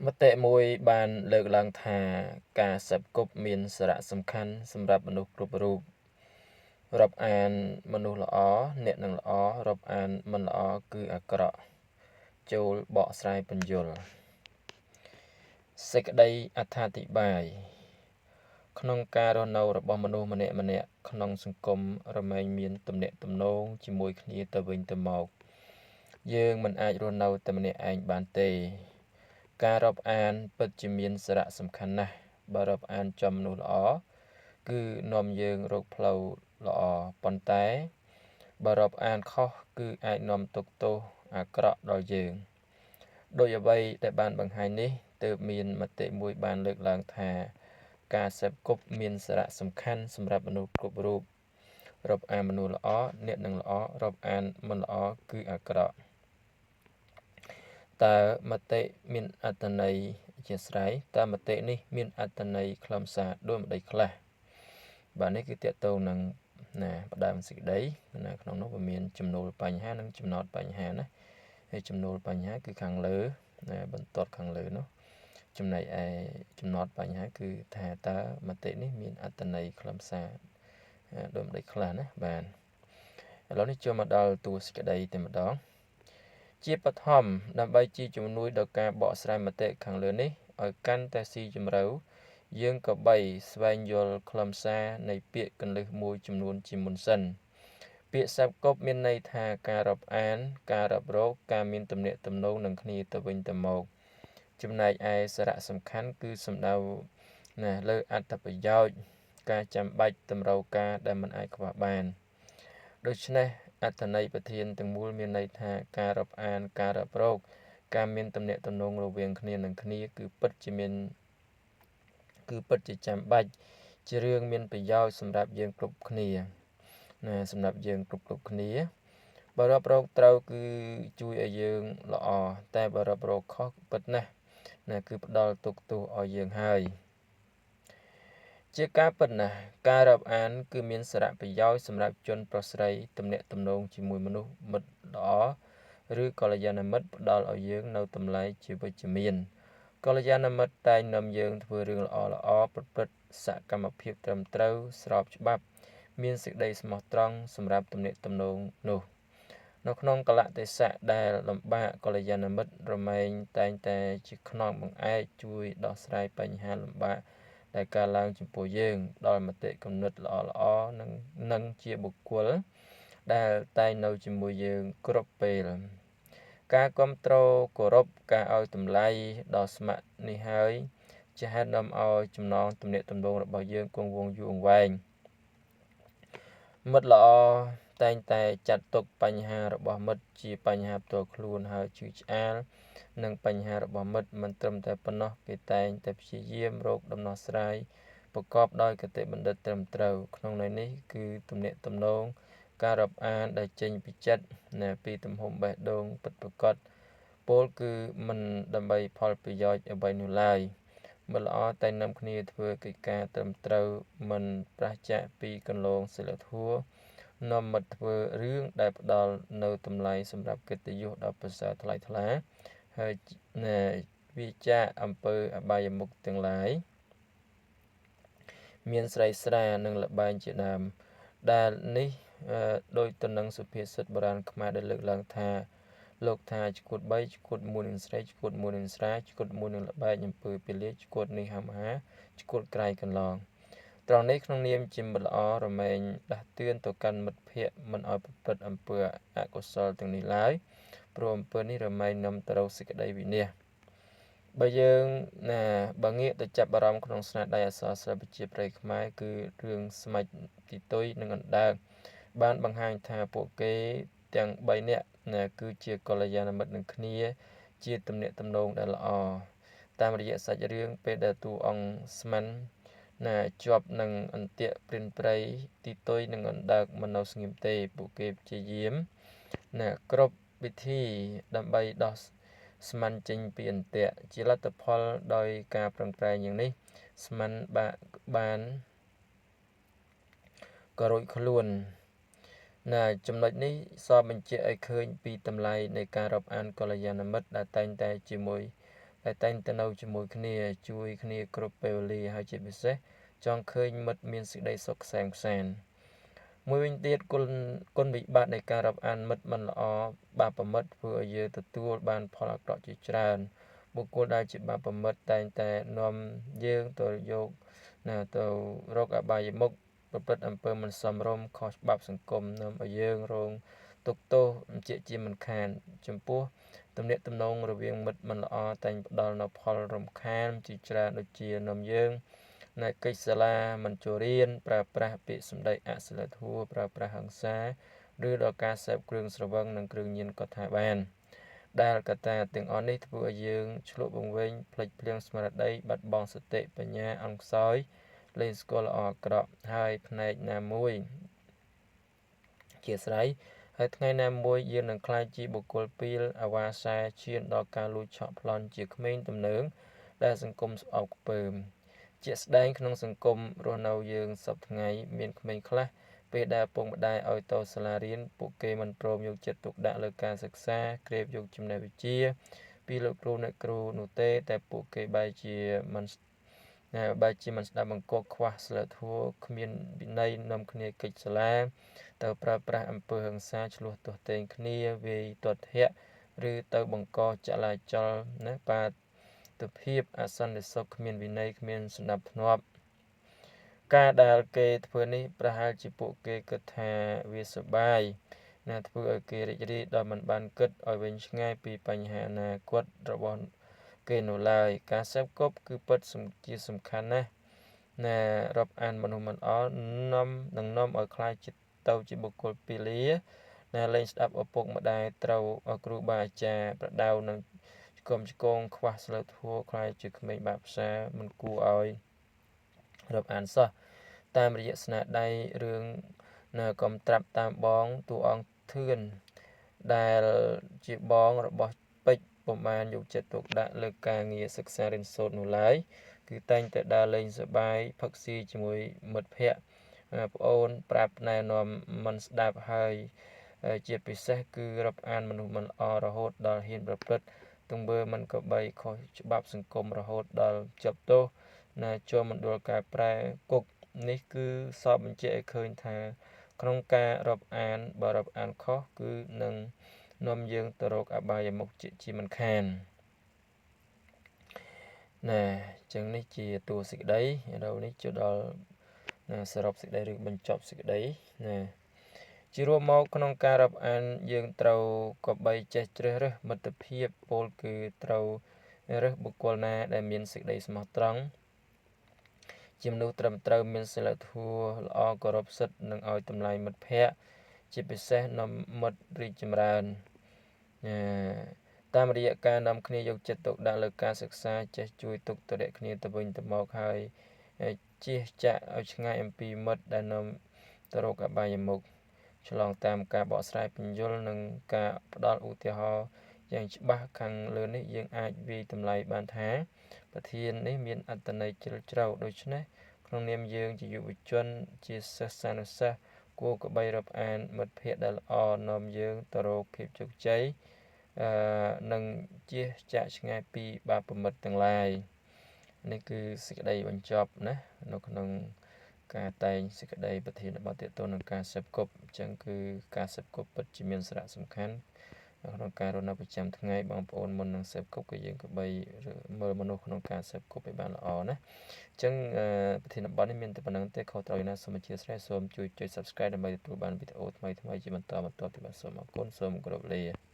មតិមួយបានលើកឡើងថាការសេពគប់មានសារៈសំខាន់សម្រាប់មនុស្សគ្រប់រូបរាប់អានមនុស្សល្អអ្នកនឹងល្អរាប់អានមិនល្អគឺអាក្រក់ចូលបកស្រាយពន្យល់សេចក្តីអត្ថាធិប្បាយក្នុងការរស់នៅរបស់មនុស្សម្នាក់ក្នុងសង្គមរមែងមានទំនាក់ទំនងជាមួយគ្នាទៅវិញទៅមកយើងមិនអាចរស់នៅតែម្នាក់ឯងបានទេការរាប់អានពិតជាមានសារៈសំខាន់ណាស់បើរាប់អានចំមនុស្សល្អគឺនាំយើងរកផ្លូវល្អប៉ុន្តែបើរាប់អានខុសគឺអាចនាំទុក្ខទោសអាក្រក់ដល់យើងដោយអ្វីដែលបានបង្ហាញនេះទើបមានមតិមួយបានលើកឡើងថាការសេពគប់មានសារៈសំខាន់សម្រាប់មនុស្សគ្រប់រូបរាប់អានមនុស្សល្អអ្នកនឹងល្អរាប់អានមិនល្អគឺអាក្រក់តើមតិមានអត្ថន័យជាស្រ័យតើមតិនេះមានអត្ថន័យខ្លឹមសារដូចម្ដេចខ្លះបាទនេះគឺតកតងនឹងផ្ដើមសេចក្តីក្នុងនោះវាមានចំនួនបញ្ហានិងចំណោទបញ្ហាណាហើយចំនួនបញ្ហាគឺខាងលើបន្ទាត់ខាងលើនោះចំណែកឯចំណោទបញ្ហាគឺថាតើមតិនេះមានអត្ថន័យខ្លឹមសារដូចម្ដេចខ្លះណាបាទឥឡូវនេះចូលមកដល់តួសេចក្តីតែម្ដងជាបឋមដើម្បីជាជំនួយដល់ការបកស្រាយមតិខាងលើនេះឲ្យកាន់តែស៊ីជម្រៅយើងក៏បីស្វែងយល់ខ្លឹមសារនៃពាក្យកន្លឹះមួយចំនួនជាមុនសិនពាក្យសព្ទគប់មានន័យថាការរាប់អានការរាប់រកការមានទំនាក់ទំនងនឹងគ្នាទៅវិញទៅមកចំណែកឯសារៈសំខាន់គឺសំដៅលើអត្ថប្រយោជន៍ការចាំបាច់តម្រូវការដែលមិនអាចខ្វះបានដូច្នេះអត្ថន័យប្រធានទាំងមូលមានន័យថាការរាប់អានការរាប់រកការមានទំនាក់ទំនងរវាងគ្នានឹងគ្នាគឺពិតជាចាំបាច់ជារឿងមានប្រយោជន៍សម្រាប់យើងគ្រប់គ្នាសម្រាប់យើងគ្រប់គ្នាបើរាប់រកត្រូវគឺជួយឲ្យយើងល្អតែបើរាប់រកខុសពិតណាស់គឺផ្ដល់ទុក្ខទោសឲ្យយើងហើយជាការពិតណាស់ការរាប់អានគឺមានសារៈប្រយោជន៍សម្រាប់ជនប្រុសស្រីទំនាក់ទំនងជាមួយមនុស្សមិត្តល្អឬកល្យាណមិត្តផ្ដល់ឲ្យយើងនៅតម្លៃជាវិជ្ជមានកល្យាណមិត្តតែងនាំយើងធ្វើរឿងល្អប្រព្រឹត្តសកម្មភាពត្រឹមត្រូវស្របច្បាប់មានសេចក្តីស្មោះត្រង់សម្រាប់ទំនាក់ទំនងនោះនៅក្នុងកលៈទេសៈដែលលំបាកកល្យាណមិត្តរមែងតែងតែជាខ្នងបង្អែកជួយដោះស្រាយបញ្ហាលំបាកដែលកើតឡើងចំពោះយើងដល់មតិគំនិតល្អនិងជាបុគ្គលដែលតែងនៅជាមួយយើងគ្រប់ពេលការគ្រប់គ្រងគោរពការឲ្យតម្លៃដល់ស្ម័គ្រនេះហើយជាហេតុនាំឲ្យចំណងទំនាក់ទំនងរបស់យើងគង់វង្សយូរអង្វែងមិត្តល្អតែងតែចាត់ទុកបញ្ហារបស់មិត្តជាបញ្ហាផ្ទាល់ខ្លួនហើយជឿឆ្អាលនឹងបញ្ហារបស់មិត្តមិនត្រឹមតែប៉ុណ្ណោះគេតែងតែព្យាយាមរកដំណោះស្រាយប្រកបដោយគតិបណ្ឌិតត្រឹមត្រូវក្នុងន័យនេះគឺទំនាក់ទំនងការរាប់អានដែលចេញពីចិត្តពីទំហំបេះដូងពិតប្រាកដពោលគឺមិនដើម្បីផលប្រយោជន៍អ្វីនោះឡើយមិត្តល្អតែនាំគ្នាធ្វើកិច្ចការត្រឹមត្រូវមិនប្រឆាចពីគន្លងសីលធម៌នាំមិត្តធ្វើរឿងដែលផ្ដល់នៅតម្លៃសម្រាប់កិត្តិយសដ៏ប្រសើរថ្លៃថ្លាហើយវាចាអំពើអបាយមុខទាំងឡាយមានស្រីស្រានិងលបែងជាដើមដែលនេះដោយទៅនឹងសុភាសិតបុរាណខ្មែរដែលលើកឡើងថាលោកថាឆ្កួត3ឆ្កួត1នឹងស្រីឆ្កួត1នឹងស្រាឆ្កួត1នឹងលបែងអំពើពលាឆ្កួតនេះហាមហាឆ្កួតក្រៃកន្លងត្រង់នេះក្នុងនាមជាមិត្តល្អរមែងដាស់តឿនទៅកាន់មិត្តភ័ក្តិមិនឲ្យប្រព្រឹត្តអំពើអកុសលទាំងនេះឡើយព្រោះអំពើនេះរមែងនាំទៅរកសេចក្តីវិនាសបើយើងបើងាកទៅចាប់អារម្មណ៍ក្នុងស្នាដៃអក្សរសិល្ប៍ប្រជាប្រិយខ្មែរគឺរឿងស្មេចទីទុយនិងអណ្ដើកបានបង្ហាញថាពួកគេទាំង3នាក់គឺជាកល្យាណមិត្តនឹងគ្នាជាទំនាក់ទំនងដែលល្អតាមរយៈសាច់រឿងពេលដែលតួអង្គស្មានជាប់នឹងអន្ទាក់ព្រានព្រៃទីទុយនិងអណ្ដើកមិននៅស្ងៀមទេពួកគេព្យាយាមគ្រប់វិធីដើម្បីដោះស្មានចេញពីអន្ទាក់ជាលទ្ធផលដោយការប្រឹងប្រែងយ៉ាងនេះស្មានបានក៏រួចខ្លួនចំណុចនេះសបញ្ជាក់ឲ្យឃើញពីតម្លៃនៃការរាប់អានកល្យាណមិត្តដែលតែងតែ ដែលតែងតែនៅជាមួយគ្នាជួយគ្នាគ្រប់ពេលវេលាហើយជាពិសេសចង់ឃើញមិត្តមានសេចក្តីសុខខ្សែមខ្សាន្តមួយវិញទៀតគុណវិបត្តិនៃការរាប់អានមិត្តមិនល្អបាបមិត្តធ្វើឲ្យយើងទទួលបានផលអាក្រក់ជាច្រើនបុគ្គលដែលជាបាបមិត្តតែងតែនាំយើងទៅរកអបាយមុខប្រព្រឹត្តអំពើមិនសមរម្យខុសច្បាប់សង្គមនាំឲ្យយើងរងទុក្ខទោសជាមិនខានចំពោះទំនាក់ទំនងរវាងមិត្តមិនល្អតែងផ្ដល់នូវផលរំខានជាច្រើនដូចជានាំយើងនៅកិច្ចសាលាមិនចូលរៀនប្រើប្រាស់ពាក្យសម្ដីអសិលធម៌ប្រើប្រាស់ហិង្សាឬដល់ការសេពគ្រឿងស្រវឹងនិងគ្រឿងញៀនក៏ថាបានដែលកត្តាទាំងអស់នេះធ្វើឲ្យយើងឆ្លក់បង្វែងផ្លេចភ្លាំងស្មារតីបាត់បង់សតិបញ្ញាអន់ខ្សោយលែងស្គាល់ល្អអាក្រក់ហើយផ្នែកណាមួយជាស្រ័យហើយថ្ងៃណាមួយយើងនឹងក្លាយជាបុគ្គលពីលអាវ៉ាសែឈានដល់ការលួចឆក់ប្លន់ជាក្មេងទំនើងដែលសង្គមស្អប់ខ្ពើមជាក់ស្ដែងក្នុងសង្គមរស់នៅយើងសពថ្ងៃមានក្មេងខ្លះពេលដែលពុកម្ដាយឲ្យទៅសាលារៀនពួកគេមិនព្រមយកចិត្តទុកដាក់លើការសិក្សាក្រេបយកចំណេះវិជ្ជាពីលោកគ្រូអ្នកគ្រូនោះទេតែពួកគេបែរជាមិនស្ដាប់បង្គាប់ខ្វះសីលធម៌គ្មានវិន័យនាំគ្នាកិច្ចសាលាទៅប្រើប្រាស់អំពើហិង្សាឆ្លោះទាស់ទែងគ្នាវាយទាត់ធាក់ឬទៅបង្កចលាចលបាតុភាពអសន្តិសុខគ្មានវិន័យគ្មានសណ្ដាប់ធ្នាប់ការដែលគេធ្វើនេះប្រហែលជាពួកគេគិតថាវាសប្បាយធ្វើឲ្យគេរីករាយដោយមិនបានគិតឲ្យវិញឆ្ងាយពីបញ្ហាអនាគតរបស់គេនោះឡើយការសេពគប់គឺពិតជាសំខាន់ណាស់រាប់អានមនុស្សមិនល្អនឹងនាំឲ្យខ្លាចទៅជាបុគ្គលពីលាលែងស្ដាប់ឪពុកម្ដាយត្រូវគ្រូបាអាចារ្យប្រដៅនឹងឆ្កងខ្វះសីលធម៌ខ្លាចជាក្មេងបាបផ្សាមិនគួរឲ្យរាប់អានសោះតាមរយៈស្នាដៃរឿងកំត្រាប់តាមបងតួអង្គធឿនដែលជាបងរបស់ពេជ្រពុំបានយកចិត្តទុកដាក់លើការងារសិក្សារៀនសូត្រនោះឡើយគឺតែងតែដើរលេងសប្បាយផឹកស៊ីជាមួយមិត្តភ័ក្តិប្អូនប្រាប់ណែនាំមិនស្ដាប់ហើយជាពិសេសគឺរាប់អានមនុស្សមិនល្អរហូតដល់ហ៊ានប្រព្រឹត្តទង្វើមិនក៏បីខុសច្បាប់សង្គមរហូតដល់ជាប់ទោសចូលមណ្ឌលការប្រែគុកនេះគឺសពបញ្ជាក់ឲ្យឃើញថាក្នុងការរាប់អានបើរាប់អានខុសគឺនឹងនាំយើងទៅរកអបាយមុខជាមិនខានអញ្ចឹងនេះជាតួសេចក្តីឥឡូវនេះចូលដល់សរុបសេចក្តីឬបញ្ចប់សេចក្តីជារួមមកក្នុងការរាប់អានយើងត្រូវក៏បីចេះជ្រើសរើសមិត្តភាពពោលគឺត្រូវរើសបុគ្គលណាដែលមានសេចក្តីស្មោះត្រង់ជាមនុស្សត្រឹមត្រូវមានសីលធម៌ល្អគោរពសិទ្ធិនិងឲ្យតម្លៃមិត្តភ័ក្តិជាពិសេសនាំមិត្តរីកចម្រើនតាមរយៈការនាំគ្នាយកចិត្តទុកដាក់លើការសិក្សាចេះជួយទុកទរៈគ្នាទៅវិញទៅមកហើយជៀសចាកឲ្យឆ្ងាយអំពីមិត្តដែលនាំទៅរកអបាយមុខឆ្លងតាមការបកស្រាយពន្យល់និងការផ្ដល់ឧទាហរណ៍យ៉ាងច្បាស់ខាងលើនេះយើងអាចវាយតម្លៃបានថាប្រធាននេះមានអត្ថន័យជ្រាលជ្រៅដូច្នេះក្នុងនាមយើងជាយុវជនជាសិស្សានុសិស្សគួរក៏បីរាប់អានមិត្តភ័ក្តិដែលល្អនាំយើងទៅរកភាពជោគជ័យនិងជៀសចាកឆ្ងាយពីបាបមិត្តទាំងឡាយនេះគឺសេចក្តីបញ្ចប់ណានៅក្នុងការតែងសេចក្តីប្រធានបទទាក់ទងនឹងការសេពគប់អញ្ចឹងគឺការសេពគប់ពិតជាមានសារៈសំខាន់ក្នុងការរស់នៅប្រចាំថ្ងៃបងប្អូនមុននឹងសេពគប់ក៏យើងក៏បីមើលមនុស្សក្នុងការសេពគប់ឲ្យបានល្អណាអញ្ចឹងប្រធានបទនេះមានតែប៉ុណ្្នឹងទេខុសត្រូវណាសូមអធិស្ឋានសូមជួយចុច Subscribe ដើម្បីទទួលបានវីដេអូថ្មីៗជាបន្តពីបាទសូមអរគុណសូមគោរពលា